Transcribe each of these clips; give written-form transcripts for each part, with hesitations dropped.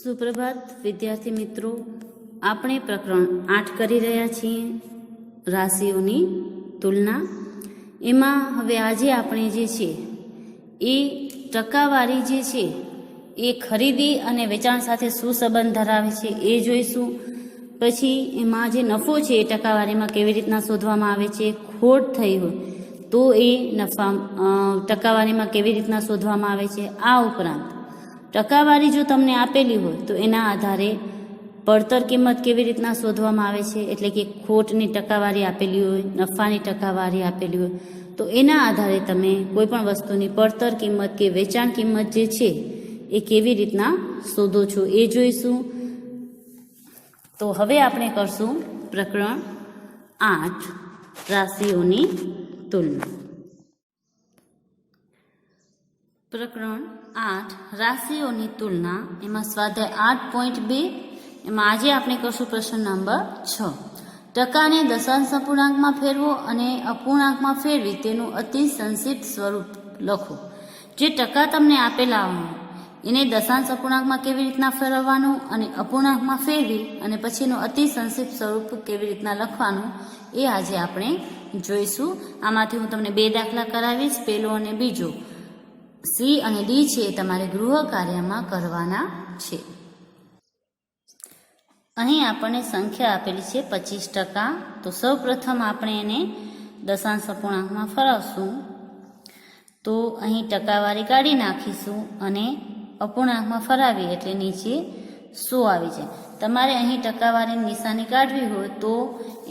સુપ્રભાત વિદ્યાર્થી મિત્રો, આપણે પ્રકરણ 8 કરી રહ્યા છીએ રાશિઓની તુલના. એમાં હવે આજે આપણે જે છે એ ટકાવારી જે છે એ ખરીદી અને વેચાણ સાથે શું સંબંધ ધરાવે છે એ જોઈશું. પછી એમાં જે નફો છે એ ટકાવારીમાં કેવી રીતના શોધવામાં આવે છે, ખોટ થઈ હોય તો એ નફા ટકાવારીમાં કેવી રીતના શોધવામાં આવે છે. આ ઉપરાંત ટકાવારી જો તમને આપેલી હોય તો એના આધારે પડતર કિંમત કેવી રીતના શોધવામાં આવે છે, એટલે કે ખોટની ટકાવારી આપેલી હોય, નફાની ટકાવારી આપેલી હોય તો એના આધારે તમે કોઈ પણ વસ્તુની પડતર કિંમત કે વેચાણ કિંમત જે છે એ કેવી રીતના શોધો છો એ જોઈશું. તો હવે આપણે કરશું પ્રકરણ 8 રાશિઓની તુલના. પ્રકરણ 8 રાશિઓની તુલના. એમાં સ્વાધ્યાય 8.2. એમાં આજે આપણે કરશું પ્રશ્ન નંબર 6. ટકાને દશાંશ અપૂર્ણાંકમાં ફેરવો અને અપૂર્ણાંકમાં ફેરવી તેનું અતિ સંક્ષિપ્ત સ્વરૂપ લખો. જે ટકા તમને આપેલા હોય એને દશાંશ અપૂર્ણાંકમાં કેવી રીતના ફેરવવાનું અને અપૂર્ણાંકમાં ફેરવી અને પછીનું અતિ સંક્ષિપ્ત સ્વરૂપ કેવી રીતના લખવાનું એ આજે આપણે જોઈશું. આમાંથી હું તમને 2 દાખલા કરાવીશ, પહેલો અને બીજો. સી અને ડી છે એ તમારે ગૃહ કાર્યમાં કરવાના છે. અહીં આપણને સંખ્યા આપેલી છે 25%. તો સૌ પ્રથમ આપણે એને દશાંશ અપૂર્ણાંકમાં ફેરવશું. તો અહીં ટકાવારી કાઢી નાખીશું અને અપૂર્ણાંકમાં ફરાવી એટલે નીચે 100 આવી જાય. તમારે અહીં ટકાવારીની નિશાની કાઢવી હોય તો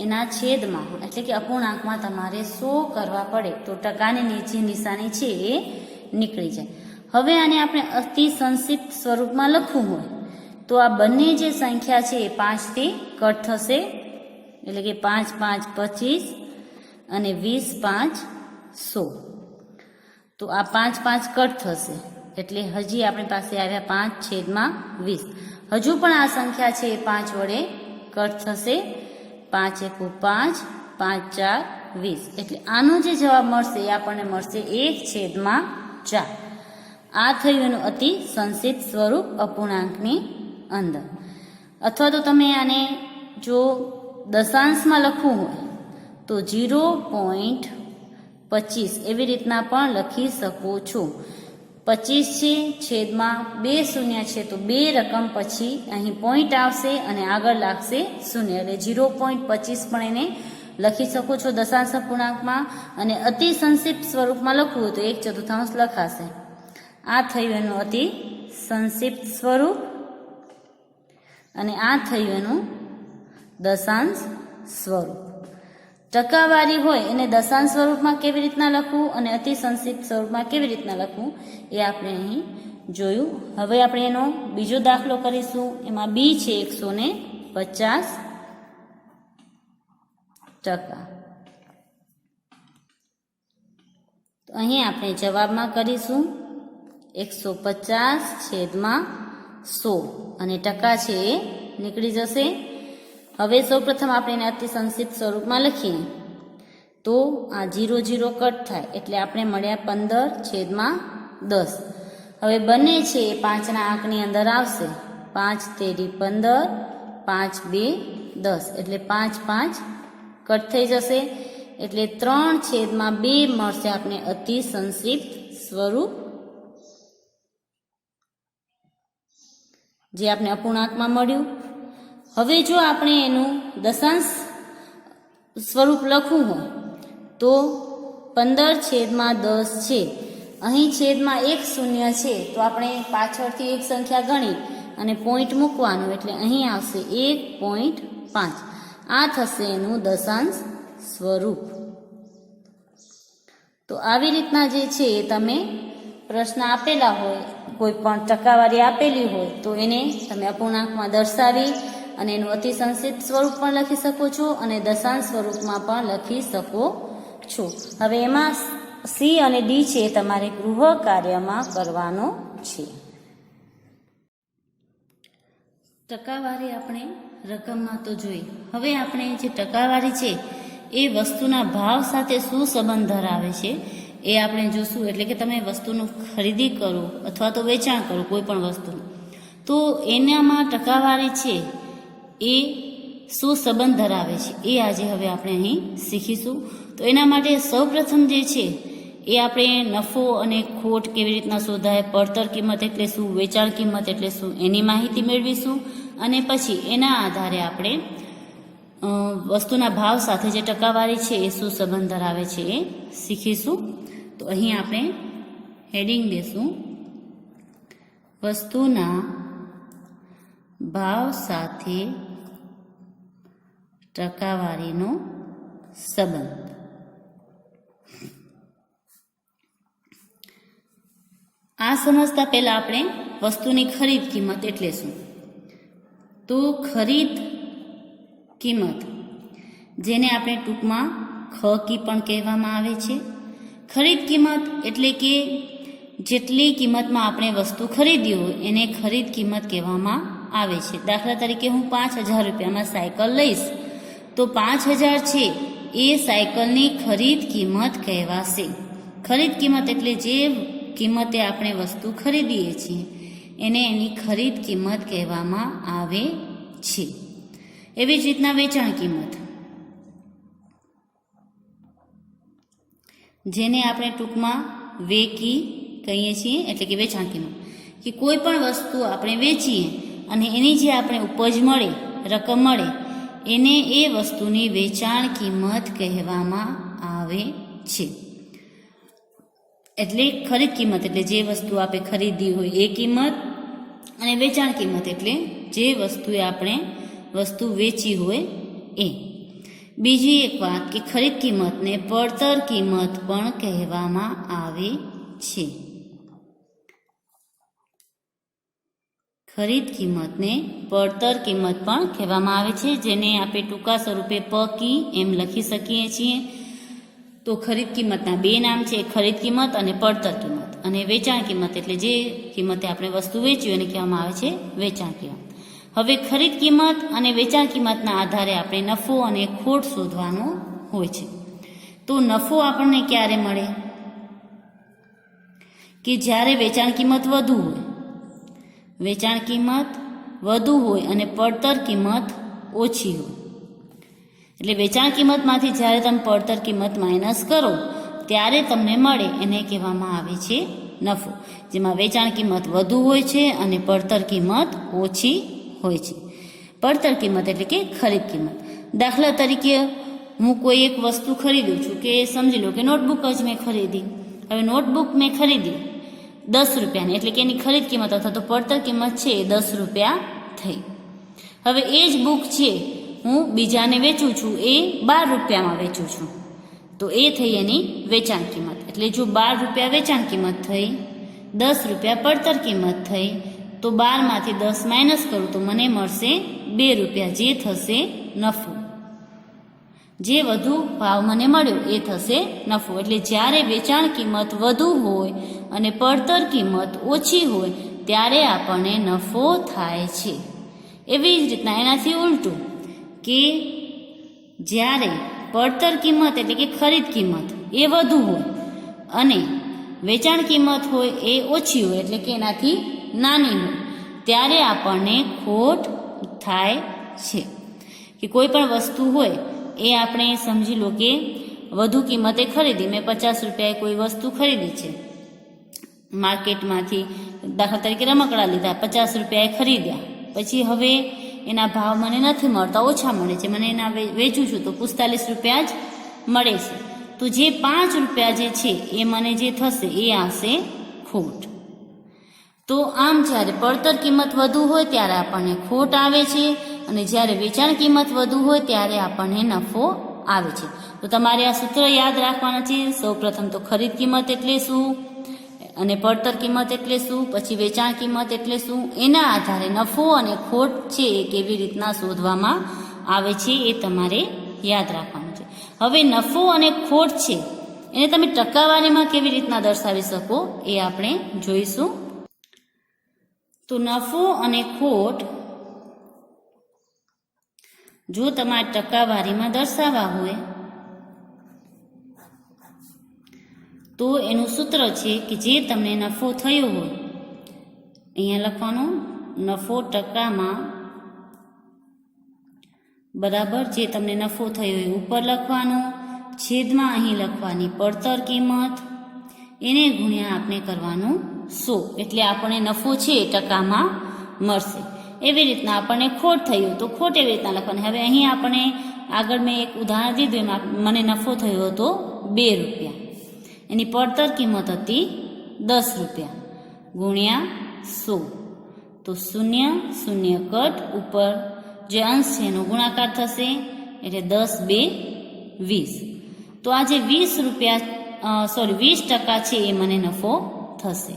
એના છેદમાં એટલે કે અપૂર્ણાંકમાં તમારે 100 કરવા પડે તો ટકાની નીચે નિશાની છે એ નીકળી જાય. હવે આને આપણે અતિ સંક્ષિપ્ત સ્વરૂપમાં લખવું હોય તો આ બંને જે સંખ્યા છે એ 5 થી કટ થશે, એટલે કે 5 5 25 અને 20 5 100. તો આ 5 5 કટ થશે એટલે હજી આપણી પાસે આવ્યા 5/20. હજુ પણ આ સંખ્યા છે એ 5 વડે કટ થશે. 5 × 5 5 4 20. એટલે આનો જે જવાબ મળશે એ આપણને મળશે 1/4. આ થયું એનું અતિ સંક્ષિપ્ત સ્વરૂપ અપૂર્ણાંકની અંદર. અથવા તો તમે આને જો દશાંશમાં લખવું હોય તો 0.25 એવી રીતના પણ લખી શકો છો. 25 છે છેદમાં 2 શૂન્ય છે તો 2 રકમ પછી અહીં પોઈન્ટ આવશે અને આગળ લાગશે શૂન્ય એટલે 0.25 પણ એને લખી શકો છો દશાંશ અપૂર્ણાંકમાં. અને અતિ સંક્ષિપ્ત સ્વરૂપમાં લખવું હોય તો 1/4 લખાશે. આ થયું એનું અતિ સંક્ષિપ્ત સ્વરૂપ અને આ થયું એનું દશાંશ સ્વરૂપ. ટકાવારી હોય એને દશાંશ સ્વરૂપમાં કેવી રીતના લખવું અને અતિ સંક્ષિપ્ત સ્વરૂપમાં કેવી રીતના લખવું એ આપણે અહીં જોયું. હવે આપણે એનો બીજો દાખલો કરીશું. એમાં બી છે 150%. તો અહીં આપણે જવાબમાં કરીશું 150/100 અને ટકા છે એ નીકળી જશે. હવે સૌપ્રથમ આપણે એને અતિ સંક્ષિપ્ત સ્વરૂપમાં લખીએ તો આ 0 0 કટ થાય એટલે આપણે મળ્યા 15/10. હવે બંને છે એ 5ના આંકની અંદર આવશે. 5 તેરી 15, 5 2 10 એટલે 5 5 કટ થઈ જશે એટલે 3/2 મળશે આપણે અતિ સંક્ષિપ્ત સ્વરૂપ, જે આપણે અપૂર્ણાંકમાં મળ્યું. હવે જો આપણે એનું દશાંશ સ્વરૂપ લખવું હોય તો 15/10 છે. અહીં છેદમાં 1 શૂન્ય છે તો આપણે પાછળથી એક સંખ્યા ગણી અને પોઈન્ટ મૂકવાનું એટલે અહીં આવશે 1.5. આ થશે એનું દશાંશ સ્વરૂપ. તો આવી રીતના જે છે એ તમે પ્રશ્ન આપેલા હોય, કોઈ પણ ટકાવારી આપેલી હોય તો એને તમે અપૂર્ણાંકમાં દર્શાવી અને એનું અતિ સંક્ષિપ્ત સ્વરૂપ પણ લખી શકો છો અને દશાંશ સ્વરૂપમાં પણ લખી શકો છો. હવે એમાં સી અને ડી છે તમારે ગૃહ કાર્યમાં કરવાનો છે. ટકાવારી આપણે રકમમાં તો જોઈ. હવે આપણે જે ટકાવારી છે એ વસ્તુના ભાવ સાથે શું સંબંધ ધરાવે છે એ આપણે જોશું. એટલે કે તમે વસ્તુનું ખરીદી કરો અથવા તો વેચાણ કરો કોઈ પણ વસ્તુનું તો એનામાં ટકાવારી છે એ શું સંબંધ ધરાવે છે એ આજે હવે આપણે અહીં શીખીશું. તો એના માટે સૌપ્રથમ જે છે એ આપણે નફો અને ખોટ કેવી રીતના શોધાય, પડતર કિંમત એટલે શું, વેચાણ કિંમત એટલે શું, એની માહિતી મેળવીશું. અને પછી એના આધારે આપણે વસ્તુના ભાવ સાથે જે ટકાવારી છે એ શું સંબંધ ધરાવે છે એ શીખીશું. તો અહીં આપણે હેડિંગ દેશું વસ્તુના ભાવ સાથે ટકાવારીનો સંબંધ. આ સમજતા પહેલા આપણે વસ્તુની ખરીદ કિંમત એટલે શું. તો ખરીદ કિંમત, જેને આપણે ટૂંકમાં ખકી પણ કહેવામાં આવે છે. ખરીદ કિંમત એટલે કે જેટલી કિંમતમાં આપણે વસ્તુ ખરીદી હોય એને ખરીદ કિંમત કહેવામાં આવે છે. દાખલા તરીકે હું 5,000 રૂપિયામાં સાયકલ લઈશ તો 5,000 છે એ સાયકલની ખરીદ કિંમત કહેવાશે. ખરીદ કિંમત એટલે જે કિંમતે આપણે વસ્તુ ખરીદીએ છીએ એને એની ખરીદ કિંમત કહેવામાં આવે છે. એવી જ રીતના વેચાણ કિંમત, જેને આપણે ટૂંકમાં વેકી કહીએ છીએ, એટલે કે વેચાણ કિંમત, કે કોઈ પણ વસ્તુ આપણે વેચીએ અને એની જે આપણે ઉપજ મળે, રકમ મળે, એને એ વસ્તુની વેચાણ કિંમત કહેવામાં આવે છે. એટલે ખરીદ કિંમત એટલે જે વસ્તુ આપણે ખરીદી હોય એ કિંમત, અને વેચાણ કિંમત એટલે જે વસ્તુએ આપણે વસ્તુ વેચી હોય એ. બીજી એક વાત કે ખરીદ કિંમતને પડતર કિંમત પણ કહેવામાં આવે છે. ખરીદ કિંમતને પડતર કિંમત પણ કહેવામાં આવે છે, જેને આપણે ટૂંકા સ્વરૂપે પકી એમ લખી શકીએ છીએ. તો ખરીદ કિંમતના બે નામ છે, ખરીદ કિંમત અને પડતર કિંમત. અને વેચાણ કિંમત એટલે જે કિંમતે આપણે વસ્તુ વેચી એને કહેવામાં આવે છે વેચાણ કિંમત. હવે ખરીદ કિંમત અને વેચાણ કિંમતના આધારે આપણે નફો અને ખોટ શોધવાનો હોય છે. તો નફો આપણને ક્યારે મળે? કે જ્યારે વેચાણ કિંમત વધુ હોય. વેચાણ કિંમત વધુ હોય અને પડતર કિંમત ઓછી હોય. એટલે વેચાણ કિંમતમાંથી જ્યારે તમે પડતર કિંમત માઇનસ કરો ત્યારે તમને મળે એને કહેવામાં આવે છે નફો, જેમાં વેચાણ કિંમત વધુ હોય છે અને પડતર કિંમત ઓછી હોય છે. પડતર કિંમત એટલે કે ખરીદ કિંમત. દાખલા તરીકે હું કોઈ એક વસ્તુ ખરીદું છું, કે સમજી લો કે નોટબુક જ મેં ખરીદી. હવે નોટબુક મેં ખરીદી 10 રૂપિયાની, એટલે કે એની ખરીદ કિંમત અથવા તો પડતર કિંમત છે એ 10 રૂપિયા થઈ. હવે એ જ બુક છે હું બીજાને વેચું છું, એ 12 રૂપિયામાં વેચું છું, તો એ થઈ એની વેચાણ કિંમત. એટલે જો 12 રૂપિયા વેચાણ કિંમત થઈ, 10 રૂપિયા પડતર કિંમત થઈ, તો 12માંથી 10 માઇનસ કરું તો મને મળશે 2 રૂપિયા, જે થશે નફો. જે વધુ ભાવ મને મળ્યો એ થશે નફો. એટલે જ્યારે વેચાણ કિંમત વધુ હોય અને પડતર કિંમત ઓછી હોય ત્યારે આપણને નફો થાય છે. એવી જ રીતના એનાથી ઉલટું, કે જ્યારે પડતર કિંમત એટલે કે ખરીદ કિંમત એ વધુ હોય અને વેચાણ કિંમત હોય એ ઓછી હોય, એટલે કે એનાથી નાની હોય, ત્યારે આપણને ખોટ થાય છે. કે કોઈ પણ વસ્તુ હોય એ આપણે સમજી લો કે વધુ કિંમતે ખરીદી, મેં 50 રૂપિયાએ કોઈ વસ્તુ ખરીદી છે માર્કેટમાંથી, દાખલા તરીકે રમકડા લીધા, 50 રૂપિયાએ ખરીદ્યા, પછી હવે એના ભાવ મને નથી મળતા, ઓછા મળે છે, મને એના વેચું છું તો 45 રૂપિયા જ મળે છે. તો જે 5 રૂપિયા જે છે એ મને જે થશે એ આવશે ખોટ. તો આમ જ્યારે પડતર કિંમત વધુ હોય ત્યારે આપણને ખોટ આવે છે અને જ્યારે વેચાણ કિંમત વધુ હોય ત્યારે આપણને નફો આવે છે. તો તમારે આ સૂત્ર યાદ રાખવાના છે. સૌપ્રથમ તો ખરીદ કિંમત એટલે શું અને પડતર કિંમત એટલે શું, પછી વેચાણ કિંમત એટલે શું, એના આધારે નફો અને ખોટ છે એ કેવી રીતના શોધવામાં આવે છે એ તમારે યાદ રાખવાનું છે. હવે નફો અને ખોટ છે એને તમે ટકાવારીમાં કેવી રીતના દર્શાવી શકો એ આપણે જોઈશું. તો નફો અને ખોટ જો તમારે ટકાવારીમાં દર્શાવવા હોય તો એનું સૂત્ર છે કે જે તમને નફો થયો હોય, અહીંયા લખવાનું નફો ટકામાં બરાબર જે તમને નફો થયો એ ઉપર લખવાનો, છેદમાં અહીં લખવાની પડતર કિંમત, એને ગુણ્યા આપણે કરવાનું 100, એટલે આપણને નફો છે એ ટકામાં મળશે. એવી રીતના આપણને ખોટ થયું તો ખોટ એવી રીતના લખવાની. હવે અહીં આપણે આગળ મેં એક ઉદાહરણ દીધું, એમાં મને નફો થયો હતો 2 રૂપિયા, એની પડતર કિંમત હતી 10 રૂપિયા, ગુણ્યા 100, તો 0 0 કટ, ઉપર જે અંશ છે એનો ગુણાકાર થશે, એટલે 10 2 20. તો આ જે 20% છે એ મને નફો થશે.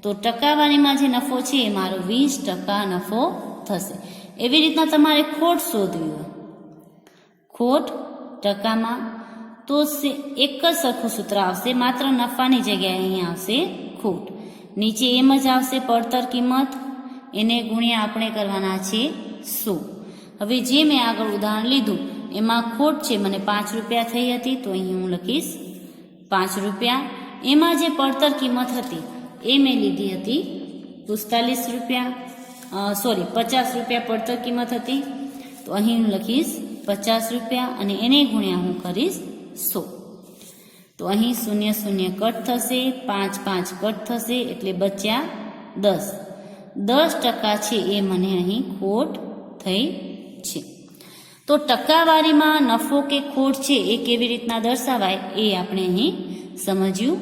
તો ટકાવારીમાં જે નફો છે એ મારો 20% નફો થશે. એવી રીતના તમારે ખોટ શોધવી હોય, ખોટ ટકામાં, તો એક જ સરખું સૂત્ર આવશે, માત્ર નફાની જગ્યાએ અહીં આવશે ખોટ. નીચે એમ જ આવશે પડતર કિંમત, એને ગુણ્યા આપણે કરવાના છે 100. હવે જે મેં આગળ ઉદાહરણ લીધું એમાં ખોટ છે મને 5 રૂપિયા થઈ હતી, તો અહીં હું લખીશ 5 રૂપિયા. એમાં જે પડતર કિંમત હતી એ મેં લીધી હતી 50 રૂપિયા પડતર કિંમત હતી, તો અહીં હું લખીશ 50 રૂપિયા અને એને ગુણ્યા હું કરીશ 100. તો અહીં 0 0 કટ થશે, 5 5 કટ થશે, એટલે બચ્યા 10. 10% છે એ મને અહીં ખોટ થઈ છે. તો ટકાવારીમાં નફો કે ખોટ છે એ કેવી રીતના દર્શાવાય એ આપણે અહીં સમજ્યું.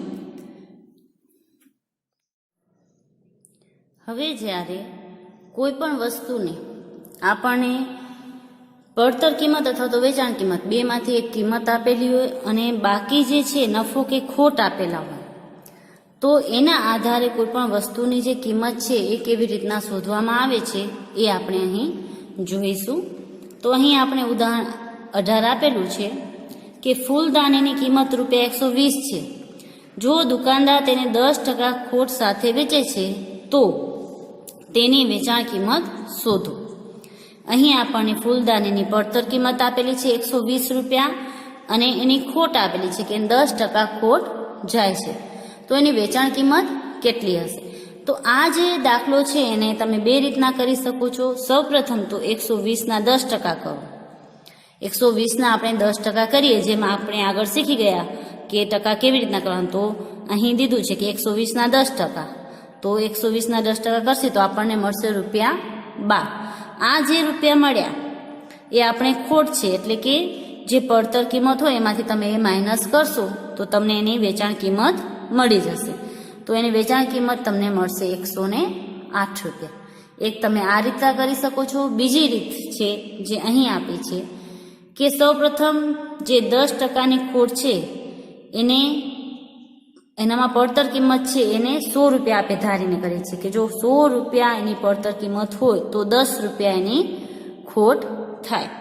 હવે જ્યારે કોઈ પણ વસ્તુને આપણને પડતર કિંમત અથવા તો વેચાણ કિંમત બેમાંથી એક કિંમત આપેલી હોય અને બાકી જે છે નફો કે ખોટ આપેલા હોય, તો એના આધારે કોઈ પણ વસ્તુની જે કિંમત છે એ કેવી રીતના શોધવામાં આવે છે એ આપણે અહીં જોઈશું. તો અહીં આપણે ઉદાહરણ 18 આપેલું છે કે ફૂલદાનીની કિંમત ₹120 છે. જો દુકાનદાર તેને 10% ખોટ સાથે વેચે છે તો તેની વેચાણ કિંમત શોધો. અહીં આપણને ફૂલદાનીની પડતર કિંમત આપેલી છે 120 રૂપિયા અને એની ખોટ આપેલી છે કે 10% ખોટ જાય છે, તો એની વેચાણ કિંમત કેટલી હશે. તો આ જે દાખલો છે એને તમે બે રીતના કરી શકો છો. સૌપ્રથમ તો 120ના 10% કરો. 120ના આપણે 10% કરીએ, જેમાં આપણે આગળ શીખી ગયા કે ટકા કેવી રીતના કરવાનું. તો અહીં દીધું છે કે 120ના 10%, તો 120ના 10% કરશે તો આપણને મળશે ₹12. આ જે રૂપિયા મળ્યા એ આપણે ખોટ છે, એટલે કે જે પડતર કિંમત હોય એમાંથી તમે એ માઇનસ કરશો તો તમને એની વેચાણ કિંમત મળી જશે. તો એની વેચાણ કિંમત તમને મળશે ₹108. એક તમે આ રીતના કરી શકો છો. બીજી રીત છે જે અહીં આપી છે કે સૌપ્રથમ જે 10%ની ખોટ છે એને એનામાં પડતર કિંમત છે એને 100 રૂપિયા આપે ધારીને કરીએ છીએ કે જો 100 રૂપિયા એની પડતર કિંમત હોય તો 10 રૂપિયા એની ખોટ થાય.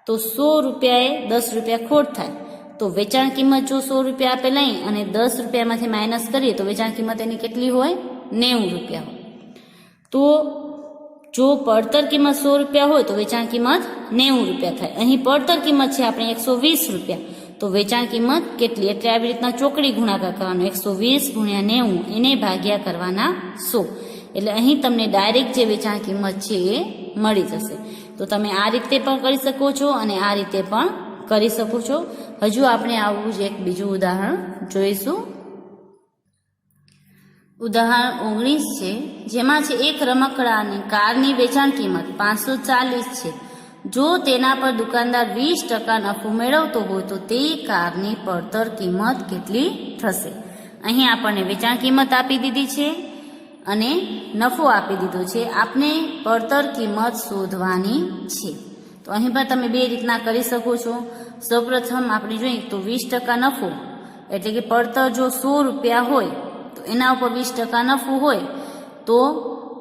તો 100 રૂપિયાએ 10 રૂપિયા ખોટ થાય, તો વેચાણ કિંમત જો 100 રૂપિયા આપે લઈ અને 10 રૂપિયામાંથી માઇનસ કરીએ તો વેચાણ કિંમત એની કેટલી હોય? 90 રૂપિયા હોય. તો જો પડતર કિંમત 100 રૂપિયા હોય તો વેચાણ કિંમત 90 રૂપિયા થાય. અહીં પડતર કિંમત છે આપણે 120 રૂપિયા, તો વેચાણ કિંમત કેટલી? એટલે આવી રીતના ચોકડી ગુણાકાર કરવાનો, 120 ગુણ્યા 90 એને ભાગ્યા કરવાના 100. એટલે અહીં તમને ડાયરેક્ટ જે વેચાણ કિંમત છે એ મળી જશે. તો તમે આ રીતે પણ કરી શકો છો અને આ રીતે પણ કરી શકો છો. હજુ આપણે આવું જ એક બીજું ઉદાહરણ જોઈશું. ઉદાહરણ 19 છે, જેમાં છે એક રમકડાની કારની વેચાણ કિંમત 540 છે. જો તેના પર દુકાનદાર 20% નફો મેળવતો હોય તો તે કારની પડતર કિંમત કેટલી થશે? અહીં આપણને વેચાણ કિંમત આપી દીધી છે અને નફો આપી દીધો છે. આપણે પડતર કિંમત શોધવાની છે. તો અહીં પણ તમે બે રીતના કરી શકો છો. સૌપ્રથમ આપણે જોઈએ તો 20% નફો, એટલે કે પડતર જો 100 રૂપિયા હોય તો એના ઉપર 20% નફો હોય તો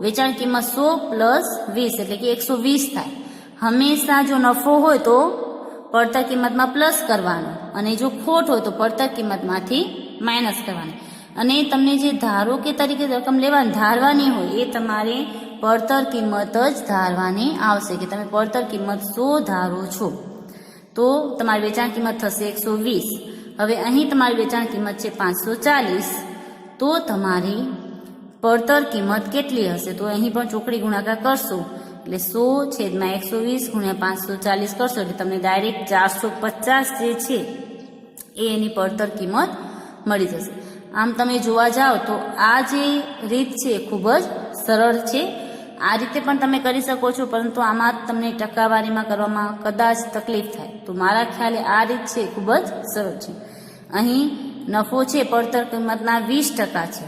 વેચાણ કિંમત 100 + 20 એટલે કે 120 થાય. હંમેશા જો નફો હોય તો પડતર કિંમતમાં પ્લસ કરવાનું અને જો ખોટ હોય તો પડતર કિંમતમાંથી માઇનસ કરવાની. અને તમને જે ધારો કે તરીકે રકમ લેવાની ધારવાની હોય એ તમારે પડતર કિંમત જ ધારવાની આવશે કે તમે પડતર કિંમત 100 ધારો છો તો તમારી વેચાણ કિંમત થશે 120. હવે અહીં તમારી વેચાણ કિંમત છે 540, તો તમારી પડતર કિંમત કેટલી હશે? તો અહીં પણ ચોકડી ગુણાકાર કરશો એટલે 100 છેદમાં 120 ગુણ્યા 540 કરશો એટલે તમને ડાયરેક્ટ 450 જે છે એ એની પડતર કિંમત મળી જશે. આમ તમે જોવા જાઓ તો આ જે રીત છે ખૂબ જ સરળ છે. આ રીતે પણ તમે કરી શકો છો, પરંતુ આમાં તમને ટકાવારીમાં કરવામાં કદાચ તકલીફ થાય. તો મારા ખ્યાલે આ રીત છે ખૂબ જ સરળ છે. અહીં નફો છે પડતર કિંમતના 20% છે.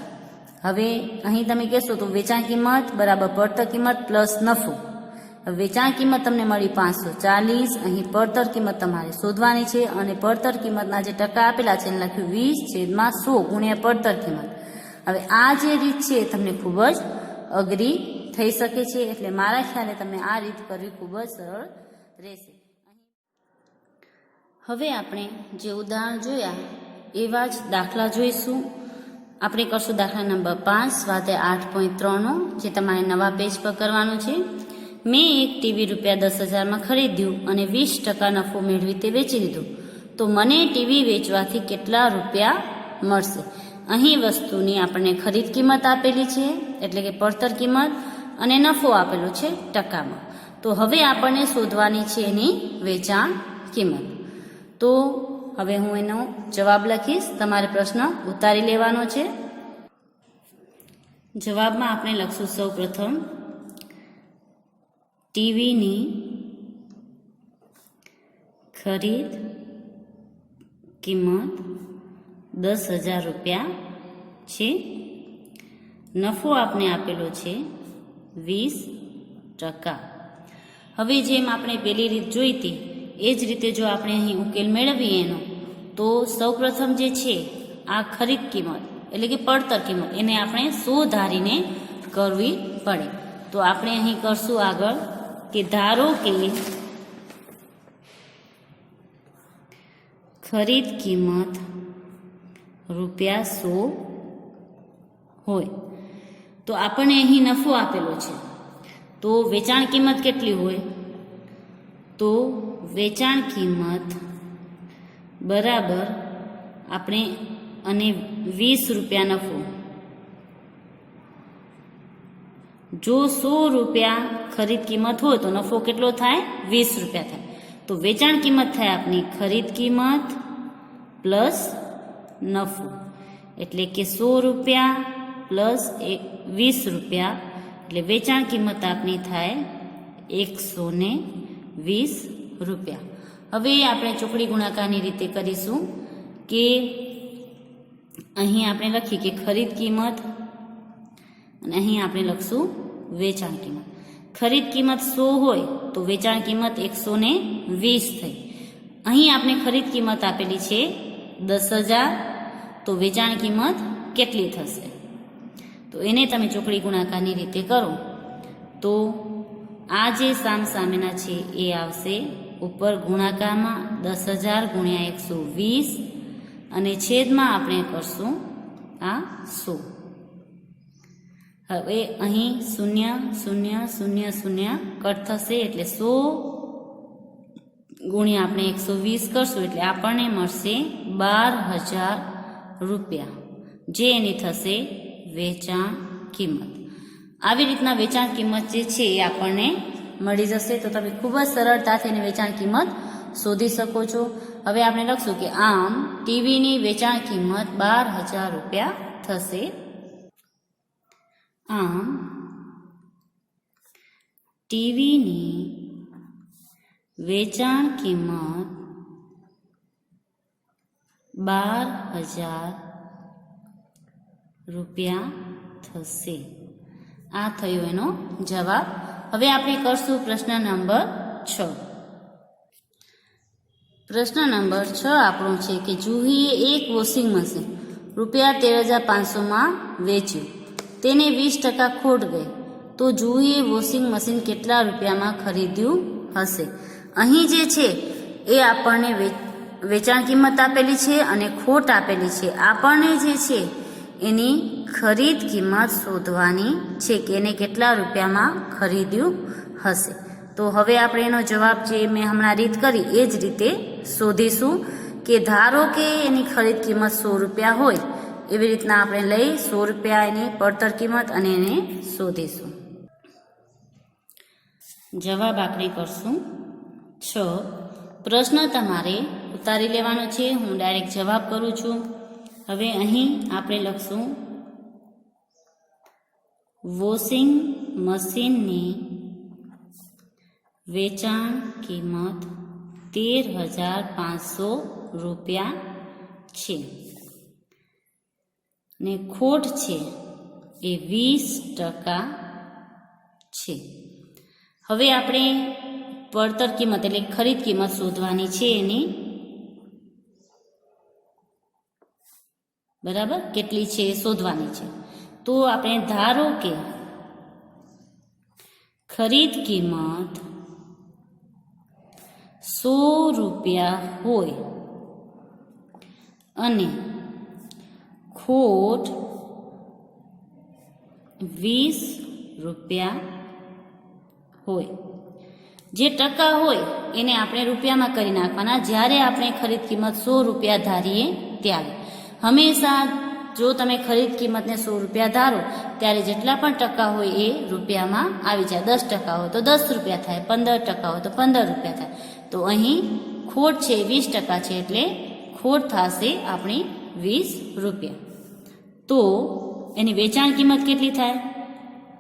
હવે અહીં તમે કહેશો તો વેચાણ કિંમત બરાબર પડતર કિંમત પ્લસ નફો. વેચાણ કિંમત તમને મળી 540, અહીં પડતર કિંમત તમારે શોધવાની છે અને પડતર કિંમતના જે ટકા આપેલા છે એને લખ્યું 20/100 ગુણ્યા પડતર કિંમત. હવે આ જે રીત છે તમને ખૂબ જ અઘરી થઈ શકે છે, એટલે મારા ખ્યાલે તમને આ રીત કરવી ખૂબ જ સરળ રહેશે. હવે આપણે જે ઉદાહરણ જોયા એવા જ દાખલા જોઈશું. આપણે કરશું દાખલા નંબર 5 સ્વાધ્યાય 8.3નો, જે તમારે નવા પેજ પર કરવાનું છે. મેં એક ટીવી ₹10,000માં ખરીદ્યું અને 20% નફો મેળવી તે વેચી દીધું, તો મને ટીવી વેચવાથી કેટલા રૂપિયા મળશે? અહીં વસ્તુની આપણને ખરીદ કિંમત આપેલી છે એટલે કે પડતર કિંમત, અને નફો આપેલો છે ટકામાં. તો હવે આપણને શોધવાની છે એની વેચાણ કિંમત. તો હવે હું એનો જવાબ લખીશ, તમારે પ્રશ્ન ઉતારી લેવાનો છે. જવાબમાં આપણે લખશું સૌ પ્રથમ ટીવીની ખરીદ કિંમત 10,000 રૂપિયા છે. નફો આપને આપેલો છે 20%. હવે જેમ આપણે પેલી રીત જોઈ હતી એ જ રીતે જો આપણે અહીં ઉકેલ મેળવીએ એનો, તો સૌપ્રથમ જે છે આ ખરીદ કિંમત એટલે કે પડતર કિંમત એને આપણે સુધારીને કરવી પડે. તો આપણે અહીં કરશું આગળ કે ધારો કે ખરીદ કિંમત ₹100 હોય, તો આપણને અહીં નફો આપેલો છે, તો વેચાણ કિંમત કેટલી હોય? તો વેચાણ કિંમત બરાબર આપણે અને 20 રૂપિયા નફો. જો 100 રૂપિયા ખરીદ કિંમત હોય તો નફો કેટલો થાય? 20 રૂપિયા થાય. તો વેચાણ કિંમત થાય આપની ખરીદ કિંમત પ્લસ નફો, એટલે કે 100 રૂપિયા પ્લસ 20 રૂપિયા, એટલે વેચાણ કિંમત આપની થાય 120 રૂપિયા. હવે આપણે ચોકડી ગુણાકારની રીતે કરીશું કે અહીં આપણે લખીએ કે ખરીદ કિંમત અને અહીં આપણે લખશું વેચાણ કિંમત. ખરીદ કિંમત 100 હોય તો વેચાણ કિંમત 120 થઈ. અહીં આપણે ખરીદ કિંમત આપેલી છે 10,000, તો વેચાણ કિંમત કેટલી થશે? તો એને તમે ચોકડી ગુણાકારની રીતે કરો તો આ જે સામસામેના છે એ આવશે ઉપર ગુણાકારમાં 10,000 ગુણ્યા 120 અને છેદમાં આપણે કરશું આ 100. હવે અહીં 0 0 0 0 કટ થશે એટલે 100 ગુણ્યા આપણે 120 કરશું એટલે આપણને મળશે 12,000 રૂપિયા, જે એની થશે વેચાણ કિંમત. આવી રીતના વેચાણ કિંમત જે છે એ આપણને મળી જશે. તો તમે ખૂબ જ સરળતાથી એની વેચાણ કિંમત શોધી શકો છો. હવે આપણે લખશું કે આમ ટીવીની વેચાણ કિંમત 12,000 રૂપિયા થશે. આમ ટીવીની વેચાણ કિંમત 12,000 રૂપિયા થશે. આ થયો એનો જવાબ. હવે આપણે કરશું પ્રશ્ન નંબર 6. પ્રશ્ન નંબર 6 આપણો છે કે જુહીએ એક વોશિંગ મશીન ₹13,500માં વેચ્યું, તેને 20% ખોટ ગઈ, તો જુહીએ વોશિંગ મશીન કેટલા રૂપિયામાં ખરીદ્યું હશે? અહીં જે છે એ આપણને વેચાણ કિંમત આપેલી છે અને ખોટ આપેલી છે. આપણને જે છે એની ખરીદ કિંમત શોધવાની છે કે એને કેટલા રૂપિયામાં ખરીદ્યું હશે. તો હવે આપણે એનો જવાબ જે મેં હમણાં રીત કરી એ જ રીતે શોધીશું કે ધારો કે એની ખરીદ કિંમત 100 રૂપિયા હોય એવી રીતના આપણે લઈ 100 રૂપિયા એની પડતર કિંમત અને એને શોધીશું. જવાબ આપણે કરશું 6. પ્રશ્ન તમારે ઉતારી લેવાનો છે. હું ડાયરેક્ટ જવાબ કરું છું. હવે અહીં આપણે લખશું વોશિંગ મશીનની વેચાણ કિંમત 13,500 રૂપિયા છે ને ખોટ છે એ 20% છે. હવે આપણે પડતર કિંમત એટલે ખરીદ કિંમત શોધવાની છે એની, બરાબર, કેટલી છે એ શોધવાની છે. તો આપણે ધારો કે ખરીદ કિંમત 100 રૂપિયા હોય અને ખોટ 20 રૂપિયા હોય. જે ટકા હોય એને આપણે રૂપિયામાં કરી નાખવાના જ્યારે આપણે ખરીદ કિંમત 100 રૂપિયા ધારીએ ત્યારે. હંમેશા જો તમે ખરીદ કિંમતને 100 રૂપિયા ધારો ત્યારે જેટલા પણ ટકા હોય એ રૂપિયામાં આવી જાય. 10% હોય તો 10 રૂપિયા થાય, 15% હોય તો 15 રૂપિયા થાય. તો અહીં ખોટ છે 20% છે એટલે ખોટ થશે આપણી 20 રૂપિયા. તો એની વેચાણ કિંમત કેટલી થાય?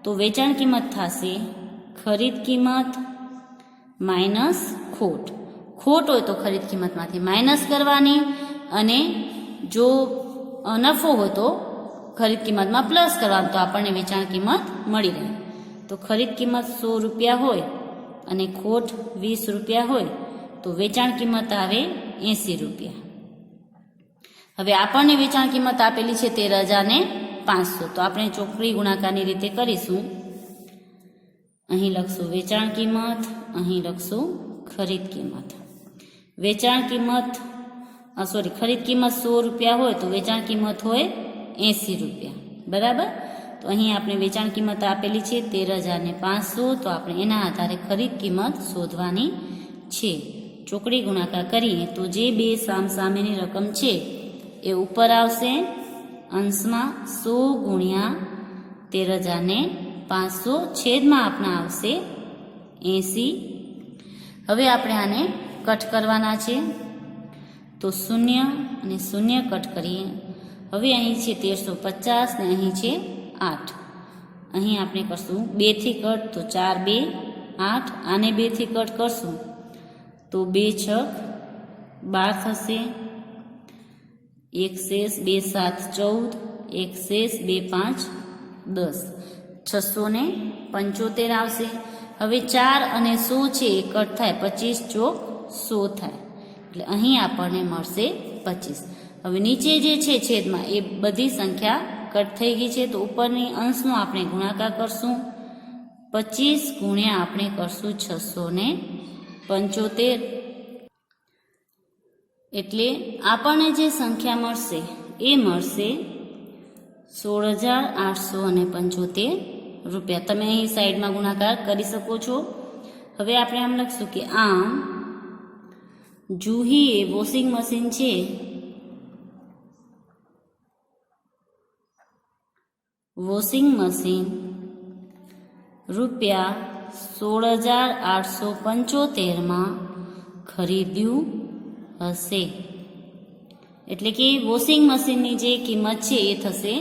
તો વેચાણ કિંમત થશે ખરીદ કિંમત માઇનસ ખોટ. ખોટ હોય તો ખરીદ કિંમતમાંથી માઇનસ કરવાની અને જો નફો હોય તો ખરીદ કિંમતમાં પ્લસ કરવાનું, તો આપણને વેચાણ કિંમત મળી રહે. તો ખરીદ કિંમત 100 રૂપિયા હોય અને ખોટ 20 રૂપિયા હોય તો વેચાણ કિંમત આવે 80 રૂપિયા. હવે આપણને વેચાણ કિંમત આપેલી છે 13,500. તો આપણે ચોકડી ગુણાકારની રીતે કરીશું. અહીં લખશું વેચાણ કિંમત, અહીં લખશું ખરીદ કિંમત. વેચાણ કિંમત ખરીદ કિંમત 100 રૂપિયા હોય તો વેચાણ કિંમત હોય 80 રૂપિયા, બરાબર. તો અહીં આપણે વેચાણ કિંમત આપેલી છે 13,500. તો આપણે એના આધારે ખરીદ કિંમત શોધવાની છે. ચોકડી ગુણાકાર કરીએ તો જે બે સામસામેની રકમ છે એ ઉપર આવશે, અંશમાં 100 ગુણ્યા 13,500 છેદમાં આપણા આવશે 80. હવે આપણે આને કટ કરવાના છે. તો 0 અને 0 કટ કરીએ. હવે અહીં છે 1350 ને અહીં છે 8. અહીં આપણે કરશું 2 થી કટ તો 4 2 8. આને 2 થી કટ કરશું તો 2 6 12 થશે. 1 શેષ 2 7 14, 1 શેષ 2 5 10, 675 આવશે. હવે 4 અને 100 છે એ કટ થાય, 25 ચોક 100 થાય એટલે અહીં આપણને મળશે 25. હવે નીચે જે છે છેદમાં એ બધી સંખ્યા કટ થઈ ગઈ છે. તો ઉપરની અંશનો આપણે ગુણાકાર કરશું. 25 ગુણ્યા આપણે કરશું 675 એટલે આપણને જે સંખ્યા મળશે એ મળશે 16,875 રૂપિયા. તમે અહીં સાઈડમાં ગુણાકાર કરી શકો છો. હવે આપણે આમ લખશું કે આમ જુહી એ વોશિંગ મશીન છે વોશિંગ મશીન રૂપિયા 16,875 ખરીદ્યું હશે. એટલે કે વોશિંગ મશીનની જે કિંમત છે એ થશે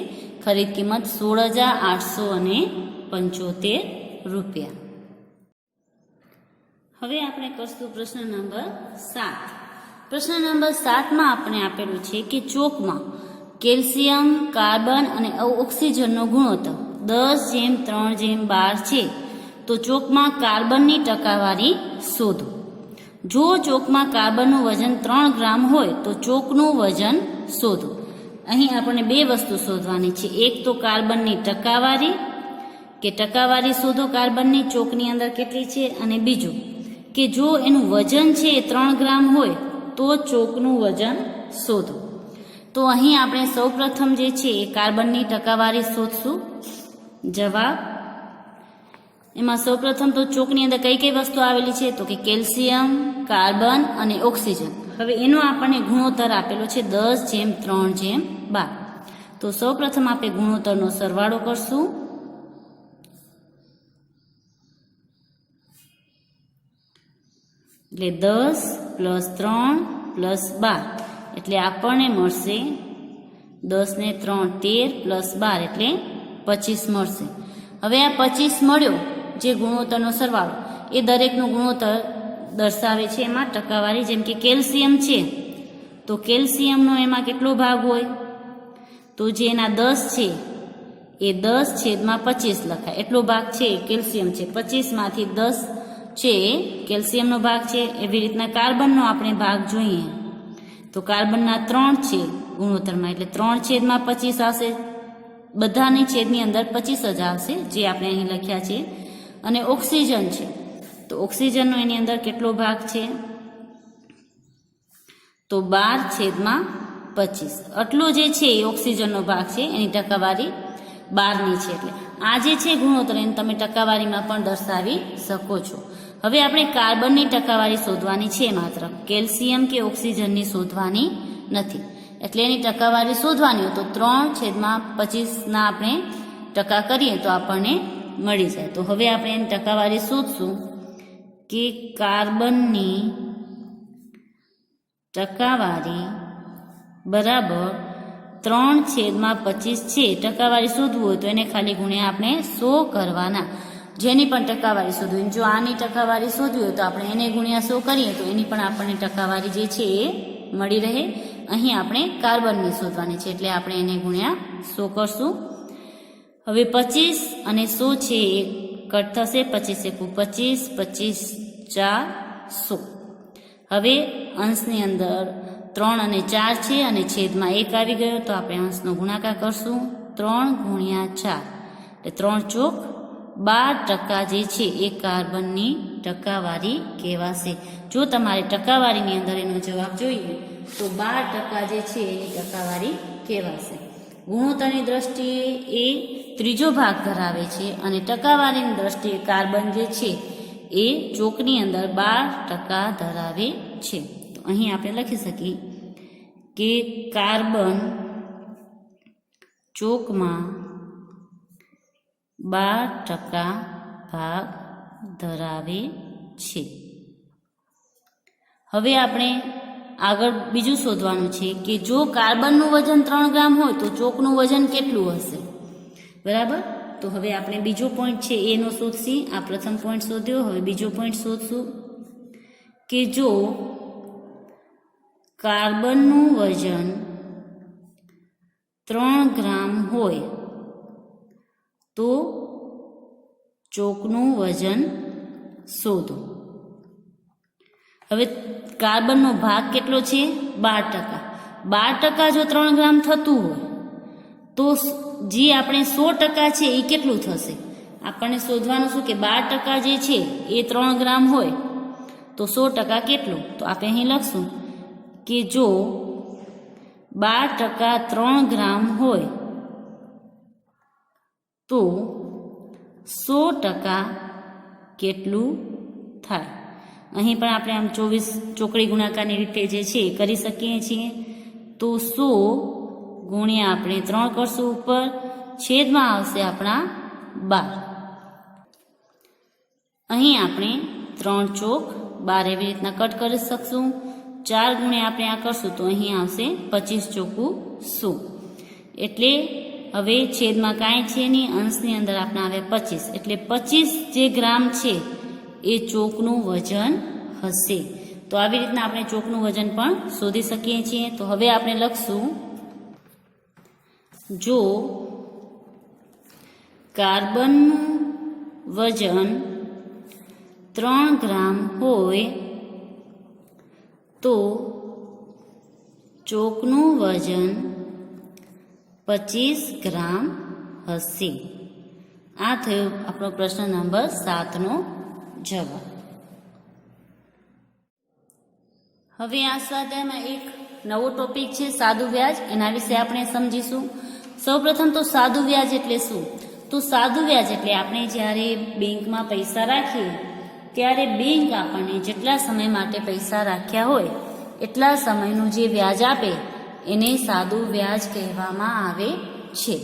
ખરીદ કિંમત 16,875 રૂપિયા. હવે આપણે કરશું પ્રશ્ન નંબર 7. પ્રશ્ન નંબર 7માં આપણે આપેલું છે કે ચોકમાં કેલ્શિયમ, કાર્બન અને ઓક્સિજનનો ગુણોત્તર 10:3:12 છે. તો ચોકમાં કાર્બનની ટકાવારી શોધો. જો ચોકમાં કાર્બનનું વજન 3 ગ્રામ હોય તો ચોકનું વજન શોધો. અહીં આપણને બે વસ્તુ શોધવાની છે. એક તો કાર્બનની ટકાવારી કે ટકાવારી શોધો કાર્બનની ચોકની અંદર કેટલી છે, અને બીજું કે જો એનું વજન છે એ 3 ગ્રામ હોય તો ચોકનું વજન શોધો. તો અહીં આપણે સૌપ્રથમ જે છે એ કાર્બનની ટકાવારી શોધશું. જવાબ એમાં સૌપ્રથમ તો ચોકની અંદર કઈ કઈ વસ્તુ આવેલી છે તો કે કેલ્શિયમ, કાર્બન અને ઓક્સિજન. હવે એનો આપણને ગુણોત્તર આપેલો છે 10:3:12. તો સૌપ્રથમ આપણે ગુણોત્તરનો સરવાળો કરશું. એટલે 10 + 3 + 12 એટલે આપણને મળશે 10 ને 3 13 + 12 એટલે 25 મળશે. હવે આ 25 મળ્યો જે ગુણોત્તરનો સરવાળો એ દરેકનું ગુણોત્તર દર્શાવે છે એમાં ટકાવારી. જેમ કે કેલ્શિયમ છે તો કેલ્શિયમનો એમાં કેટલો ભાગ હોય તો જે એના 10 છે એ 10/25 લખાય એટલો ભાગ છે કેલ્શિયમ છે. 25માંથી 10 છે કેલ્શિયમનો ભાગ છે. એવી રીતના કાર્બનનો આપણે ભાગ જોઈએ તો કાર્બનના 3 છે ગુણોત્તરમાં એટલે 3/25 આવશે. બધાની છેદની અંદર 25 જ આવશે જે આપણે અહીં લખ્યા છે. અને ઓક્સિજન છે તો ઓક્સિજનનો એની અંદર કેટલો ભાગ છે તો 12/25 આટલો જે છે એ ઓક્સિજનનો ભાગ છે. એની ટકાવારી 12ની છે. એટલે આ જે છે ગુણોત્તર એને તમે ટકાવારીમાં પણ દર્શાવી શકો છો. હવે આપણે કાર્બનની ટકાવારી શોધવાની છે, માત્ર કેલ્શિયમ કે ઓક્સિજનની શોધવાની નથી. એટલે એની ટકાવારી શોધવાની હોય તો 3/25ના આપણે ટકા કરીએ તો આપણને મળી જાય. તો હવે આપણે એની ટકાવારી શોધશું કે કાર્બનની ટકાવારી બરાબર 3/25 છે. ટકાવારી શોધવું હોય તો એને ખાલી ગુણ્યા આપણે 100 કરવાના. જેની પણ ટકાવારી શોધવી, જો આની ટકાવારી શોધવી હોય તો આપણે એને ગુણ્યા 100 કરીએ તો એની પણ આપણને ટકાવારી જે છે એ મળી રહે. અહીં આપણે કાર્બનની શોધવાની છે એટલે આપણે એને ગુણ્યા 100 કરશું. હવે 25 અને 100 છે એ કટ થશે. 25 × 25 = 4 100. હવે અંશની અંદર 3 અને 4 છે અને છેદમાં 1 આવી ગયો તો આપણે અંશનો ગુણાકાર કરશું. 3 × 4 એટલે 3 × 12% જે છે એ કાર્બનની ટકાવારી કહેવાશે. જો તમારે ટકાવારીની અંદર એનો જવાબ જોઈએ તો 12% જે છે એની ટકાવારી કહેવાશે. ગુણોત્તરની દ્રષ્ટિએ એ ત્રીજો ભાગ ધરાવે છે અને ટકાવારીની દ્રષ્ટિએ કાર્બન જે છે એ ચોકની અંદર 12% ધરાવે છે. તો અહીં આપણે લખી શકીએ કે કાર્બન ચોકમાં 12% ભાગ ધરાવે છે. હવે આપણે આગળ બીજું શોધવાનું છે કે જો કાર્બનનું વજન 3 ગ્રામ હોય તો ચોકનું વજન કેટલું હશે, બરાબર. તો હવે આપણે બીજો પોઈન્ટ છે એનો શોધશી. આ પ્રથમ પોઈન્ટ શોધ્યો, હવે બીજો પોઈન્ટ શોધશું કે જો કાર્બનનું વજન 3 ગ્રામ હોય તો ચોકનું વજન શોધો. હવે કાર્બનનો ભાગ કેટલો છે 12%. 12% જો 3 ગ્રામ થતું હોય તો જે આપણે 100% છે એ કેટલું થશે. આપણને શોધવાનું શું કે 12% જે છે એ 3 ગ્રામ હોય તો 100% કેટલું. તો આપણે અહીં લખશું કે જો 12% 3 ગ્રામ હોય તો 100% કેટલું થાય. અહીં પણ આપણે આમ 24 ચોકડી ગુણાકારની રીતે જે છે એ કરી શકીએ છીએ. તો 100 ગુણ્યા આપણે 3 કરશું ઉપર, છેદમાં આવશે આપણા 12. અહીં આપણે 3 ચોક 12 એવી રીતના કટ કરી શકશું. 4 ગુણ્યા આપણે આ કરશું તો અહીં આવશે 25 ચોકું 100. એટલે હવે છેદમાં કાંઈ છે નહીં, અંશની અંદર આપણે આવે 25 એટલે 25 જે ગ્રામ છે એ ચોકનું વજન હશે. તો આવી રીતના આપણે ચોકનું વજન પણ શોધી શકીએ છીએ. તો હવે આપણે લખશું જો કાર્બનનું વજન 3 ગ્રામ હોય તો ચોકનું વજન 25 ગ્રામ હશે. આ થયો આપણો પ્રશ્ન નંબર 7નો જવાબ. હવે આ સ્વાધ્યાયમાં એક નવો ટોપિક છે સાદું વ્યાજ. એના વિશે આપણે સમજીશું. સૌપ્રથમ તો સાદું વ્યાજ એટલે શું? તો સાદું વ્યાજ એટલે આપણે જ્યારે બેંકમાં પૈસા રાખીએ ત્યારે બેંક આપણને જેટલા સમય માટે પૈસા રાખ્યા હોય એટલા સમયનું જે વ્યાજ આપે એને સાદું વ્યાજ કહેવામાં આવે છે.